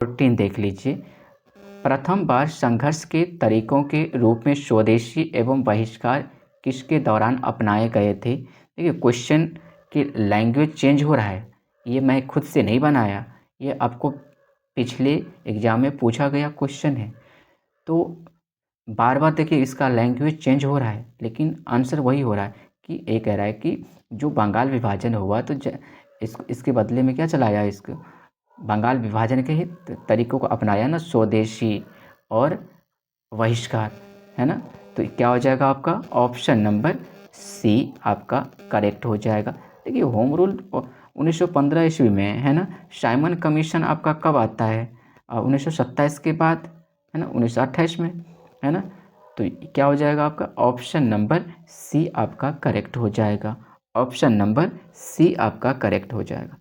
14 देख लीजिए। प्रथम बार संघर्ष के तरीकों के रूप में स्वदेशी एवं बहिष्कार किसके दौरान अपनाए गए थे? देखिए क्वेश्चन की लैंग्वेज चेंज हो रहा है, ये मैं खुद से नहीं बनाया, ये आपको पिछले एग्जाम में पूछा गया क्वेश्चन है। तो बार बार देखिए इसका लैंग्वेज चेंज हो रहा है, लेकिन आंसर वही हो रहा है कि ये कह रहा है कि जो बंगाल विभाजन हुआ तो इसके बदले में क्या चलाया, इसको बंगाल विभाजन के ही तरीकों को अपनाया ना, स्वदेशी और बहिष्कार, है ना। तो क्या हो जाएगा आपका ऑप्शन नंबर सी आपका करेक्ट हो जाएगा। देखिए होम रूल 1915 ईस्वी में, है ना। साइमन कमीशन आपका कब आता है? 1927 के बाद, है ना, 1928 में, है ना। तो क्या हो जाएगा आपका ऑप्शन नंबर सी आपका करेक्ट हो जाएगा। ऑप्शन नंबर सी आपका करेक्ट हो जाएगा।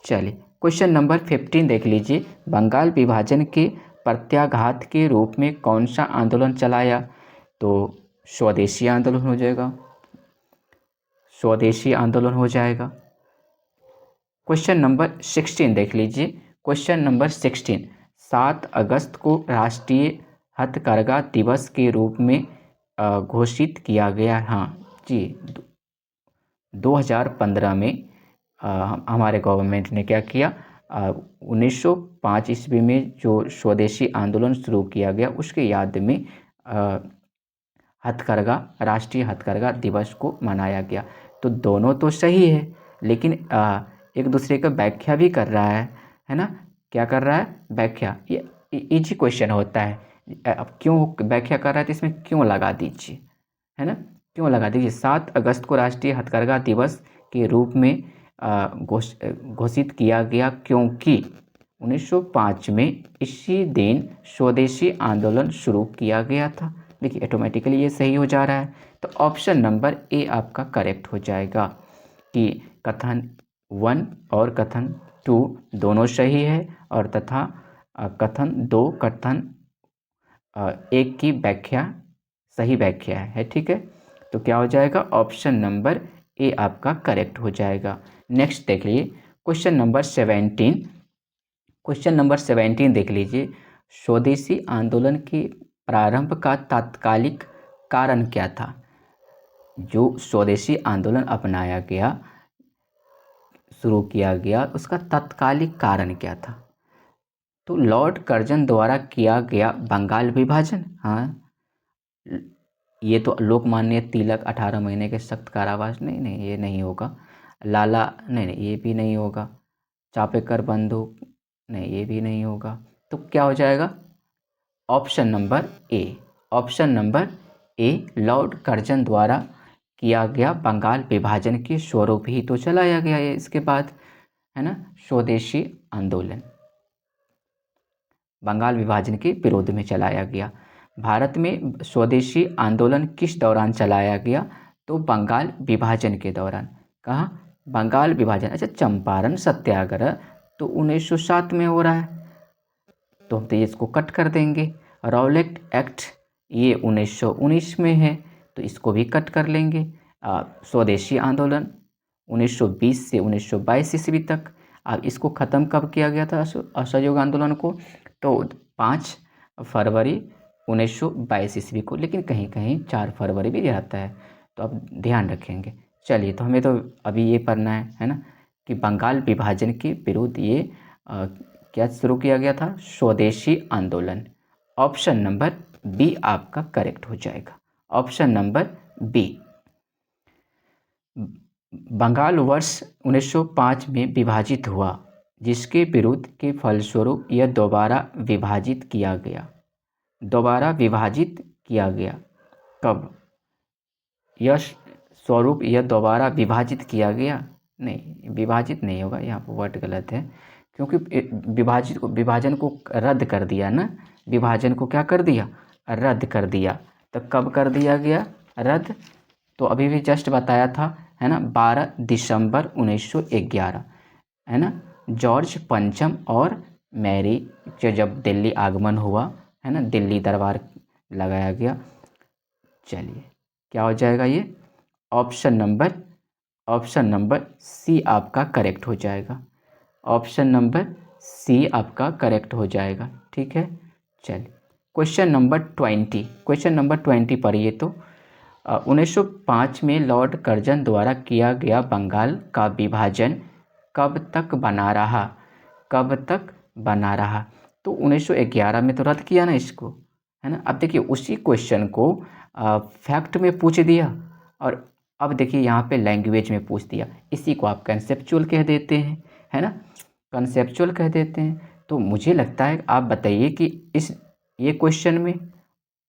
चलिए क्वेश्चन नंबर 15 देख लीजिए। बंगाल विभाजन के प्रत्याघात के रूप में कौन सा आंदोलन चलाया? तो स्वदेशी आंदोलन हो जाएगा, स्वदेशी आंदोलन हो जाएगा। क्वेश्चन नंबर 16 देख लीजिए। क्वेश्चन नंबर 16, 7 अगस्त को राष्ट्रीय हथकरघा दिवस के रूप में घोषित किया गया। हाँ जी, 2015 में हमारे गवर्नमेंट ने क्या किया, 1905 ईस्वी में जो स्वदेशी आंदोलन शुरू किया गया उसके याद में हथकरघा, राष्ट्रीय हथकरघा दिवस को मनाया गया। तो दोनों तो सही है, लेकिन एक दूसरे का व्याख्या भी कर रहा है ना। क्या कर रहा है? व्याख्या। ये इजी क्वेश्चन होता है। अब क्यों व्याख्या कर रहा है तो इसमें क्यों लगा दीजिए, है ना, क्यों लगा दीजिए। 7 अगस्त को राष्ट्रीय हथकरघा दिवस के रूप में घोषित किया गया क्योंकि 1905 में इसी दिन स्वदेशी आंदोलन शुरू किया गया था। देखिए ऑटोमेटिकली ये सही हो जा रहा है। तो ऑप्शन नंबर ए आपका करेक्ट हो जाएगा कि कथन 1 और कथन 2 दोनों सही है, और तथा कथन 2, कथन 1 की व्याख्या सही व्याख्या है, ठीक है। तो क्या हो जाएगा? ऑप्शन नंबर ए आपका करेक्ट हो जाएगा। नेक्स्ट देख लीजिए क्वेश्चन नंबर 17। क्वेश्चन नंबर 17 देख लीजिए। स्वदेशी आंदोलन के प्रारंभ का तात्कालिक कारण क्या था? जो स्वदेशी आंदोलन अपनाया गया, शुरू किया गया, उसका तात्कालिक कारण क्या था? तो लॉर्ड कर्जन द्वारा किया गया बंगाल विभाजन। हाँ, ये तो लोकमान्य तिलक 18 महीने के सख्त कारावास, नहीं नहीं ये नहीं होगा। लाला, नहीं नहीं ये भी नहीं होगा। चापेकर बंदूक, नहीं ये भी नहीं होगा। तो क्या हो जाएगा? Option number A. Option number A, Lord Curzon द्वारा किया गया बंगाल विभाजन के स्वरूप ही तो चलाया गया है इसके बाद, है ना, स्वदेशी आंदोलन बंगाल विभाजन के विरोध में चलाया गया। भारत में स्वदेशी आंदोलन किस दौरान चलाया गया? तो बंगाल विभाजन के दौरान। कहाँ? बंगाल विभाजन। अच्छा, चंपारण सत्याग्रह तो 1907 में हो रहा है, तो हम तो इसको कट कर देंगे। रॉलेट एक्ट ये 1919 में है, तो इसको भी कट कर लेंगे। स्वदेशी आंदोलन 1920 से 1922 ईस्वी तक। अब इसको ख़त्म कब किया गया था असहयोग आंदोलन को? तो 5 फरवरी 1922 ईस्वी को, लेकिन कहीं कहीं 4 फरवरी भी रहता है, तो अब ध्यान रखेंगे। चलिए, तो हमें तो अभी ये पढ़ना है ना, कि बंगाल विभाजन के विरुद्ध ये क्या शुरू किया गया था? स्वदेशी आंदोलन। ऑप्शन नंबर बी आपका करेक्ट हो जाएगा। Option number B. बंगाल वर्ष 1905 में विभाजित हुआ, जिसके विरुद्ध के फलस्वरूप यह दोबारा विभाजित किया गया। दोबारा विभाजित किया गया कब? यह स्वरूप यह दोबारा विभाजित किया गया, नहीं विभाजित नहीं होगा, यहाँ पर वर्ड गलत है, क्योंकि विभाजन को रद्द कर दिया ना। विभाजन को क्या कर दिया? रद्द कर दिया। तो कब कर दिया गया रद्द? तो अभी भी जस्ट बताया था, है ना, 12 दिसंबर 1911, है ना। जॉर्ज पंचम और मैरी जो जब दिल्ली आगमन हुआ, है ना, दिल्ली दरबार लगाया गया। चलिए, क्या हो जाएगा ये? ऑप्शन नंबर सी आपका करेक्ट हो जाएगा। ऑप्शन नंबर सी आपका करेक्ट हो जाएगा। ठीक है, चलिए क्वेश्चन नंबर 20 पढ़िए। तो 1905 में लॉर्ड कर्जन द्वारा किया गया बंगाल का विभाजन कब तक बना रहा? तो 1911 में तो रद्द किया ना इसको, है ना। अब देखिए उसी क्वेश्चन को फैक्ट में पूछ दिया और अब देखिए यहाँ पे लैंग्वेज में पूछ दिया। इसी को आप कंसेप्चुअल कह देते हैं, है ना, कंसेप्चुअल कह देते हैं। तो मुझे लगता है आप बताइए कि ये क्वेश्चन में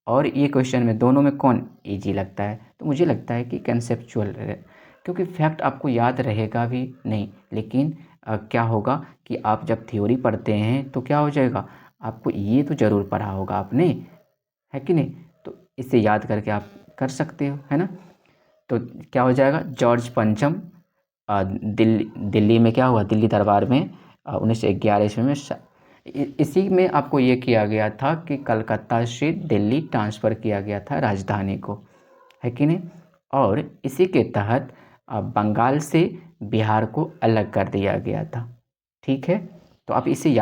और ये क्वेश्चन में दोनों में कौन इजी लगता है? तो मुझे लगता है कि कंसेप्चुअल, क्योंकि फैक्ट आपको याद रहेगा भी नहीं, लेकिन क्या होगा कि आप जब थ्योरी पढ़ते हैं तो क्या हो जाएगा, आपको ये तो ज़रूर पढ़ा होगा आपने, है कि नहीं। तो इसे याद करके आप कर सकते हो, है ना। तो क्या हो जाएगा, जॉर्ज पंचम दिल्ली में क्या हुआ, दिल्ली दरबार में 1911 ईस्वी में इसी में आपको ये किया गया था कि कलकत्ता से दिल्ली ट्रांसफ़र किया गया था राजधानी को, है कि नहीं। और इसी के तहत बंगाल से बिहार को अलग कर दिया गया था। ठीक है, तो आप इसे